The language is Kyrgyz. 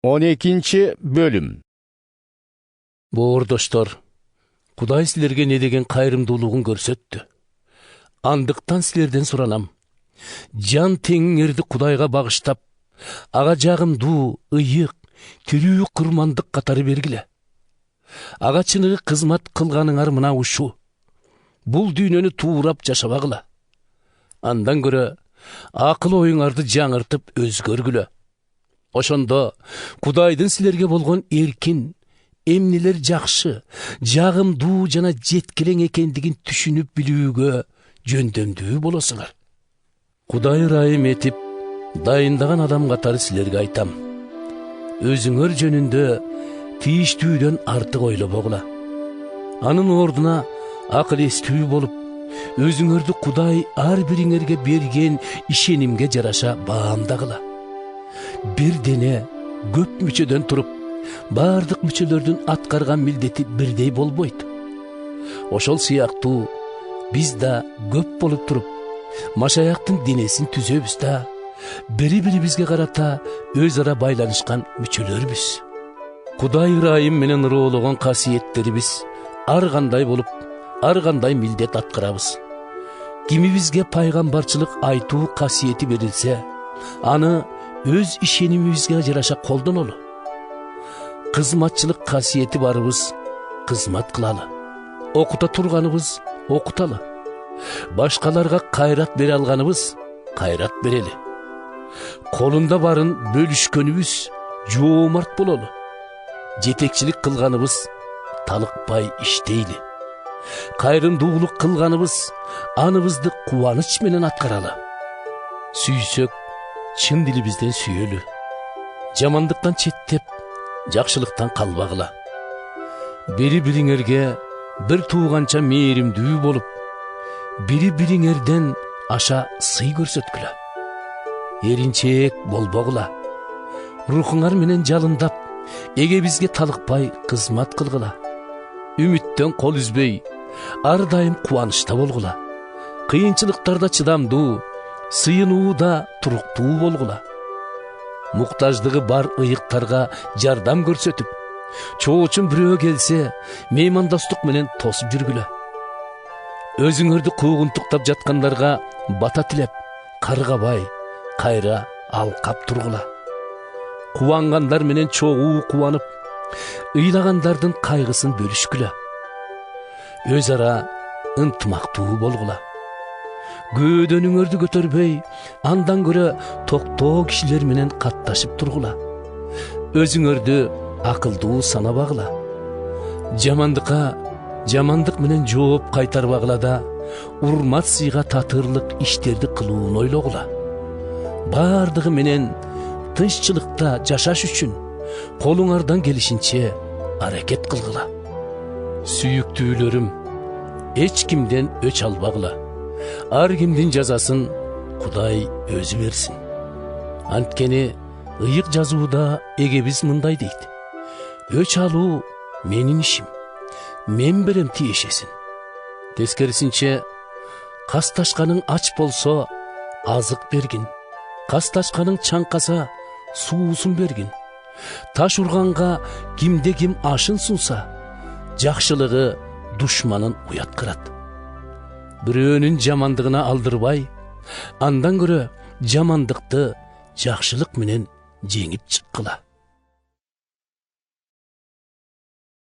12 bölüm. Боордоштор, Кудай силерге не деген кайрымдуулугун көрсөттү. Андыктан силерден суранам. Жан теңиңерди Кудайга багыштап, ага жагымдуу, ыйык, тирүү курмандык катары бергиле. Ага чыныгы кызмат кылганыңар мына ушу. Бул дүйнөнү туурап жашабагыла. Андан көрө акыл оюңарды жаңыртып өзгөргүлө. Ошондо Кудайдын силерге болгон эркин, эмнелер жакшы, жагымдуу жана жеткилең экендигин түшүнүп билүүгө жөндөмдүү болосуңар. Кудай ырайым этип дайындаган адам катары силерге айтам. Өзүңөр жөнүндө тийиштүүдөн артык ойлобогула. Анын ордуна акыл эстүү болуп, өзүңөрдү Кудай ар бириңерге берген ишенимге жараша баамдагыла. Бир дене көп мүчөдөн туруп, бардык мүчөлөрдүн аткарган милдети бирдей болбойт. Ошол сыяктуу биз да көп болуп туруп, машаяктын денесин түзөбүз да, бири-бирибизге карата өз ара байланышкан мүчөлөрбүз. Кудай ырайым менен ыроологон касиеттерибиз ар кандай болуп, ар кандай милдет аткарабыз. Кимибизге пайгамбарчылык айтуу касиети берилсе, аны өз ишенимибизге жараша колдонолу. Кызматчылык касиети барыбыз кызмат кылалы. Окута турганыбыз окуталы. Башкаларга кайрат бере алганыбыз кайрат берели. Колунда барын бөлүшкөнүбүз жоомарт бололу. Жетекчилик кылганыбыз талыкпай иштейли. Кайрымдуулук кылганыбыз аныбызды кубаныч менен аткаралы. Сүйсөк чын дилибизден сүйөлү. Жамандыктан четтеп, жакшылыктан калбагыла. Бири-бириңерге бир тууганча мээримдүү болуп, бири-бириңерден аша сый көрсөткүлө. Эринчээк болбогула. Рухуңар менен жалындап, эгебизге талыкпай кызмат кылгыла. Үмүттөн кол үзбөй, ар дайым кубанычта болгула. Кыйынчылыктарда чыдамдуу, сыйынууда туруктуу болгула. Муктаждыгы бар ыйыктарга жардам көрсөтүп, чоочун бирөө келсе, меймандостук менен тосуп жүргүлө. Өзүңөрдү куугунтуктап жаткандарга бата тилеп, каргабай, кайра алкап тургула. Кубангандар менен чогуу кубанып, ыйлагандардын кайгысын бөлүшкүлө. Өз ара ынтымактуу болгула. Көөдөнүңөрдү көтөрбөй, андан көрө токтоо кишилер менен катташып тургула. Өзүңөрдү акылдуу санабагыла. Жамандыкка жамандык менен жооп кайтарбагыла да, урмат сыйга татырлык иштерди кылууну ойлогула. Бардыгы менен тынччылыкта жашаш үчүн колуңардан келишинче аракет кылгыла. Сүйүктүүлөрүм, эч кимден өч албагыла. Ар кимдин жазасын Кудай өзү берсин. Анткени ыйык жазууда эгебиз мындай дейт: өч алуу менин ишим, мен берем тиешесин. Тескерисинче, касташканың ач болсо азык бергин, касташканың чаңкаса суусун бергин. Таш урганга кимде ким ашын сунса, жакшылыгы душманын уяткырат. Бирөөнүн жамандыгына алдырбай, андан көрө жамандыкты жакшылык менен жеңип чыккыла.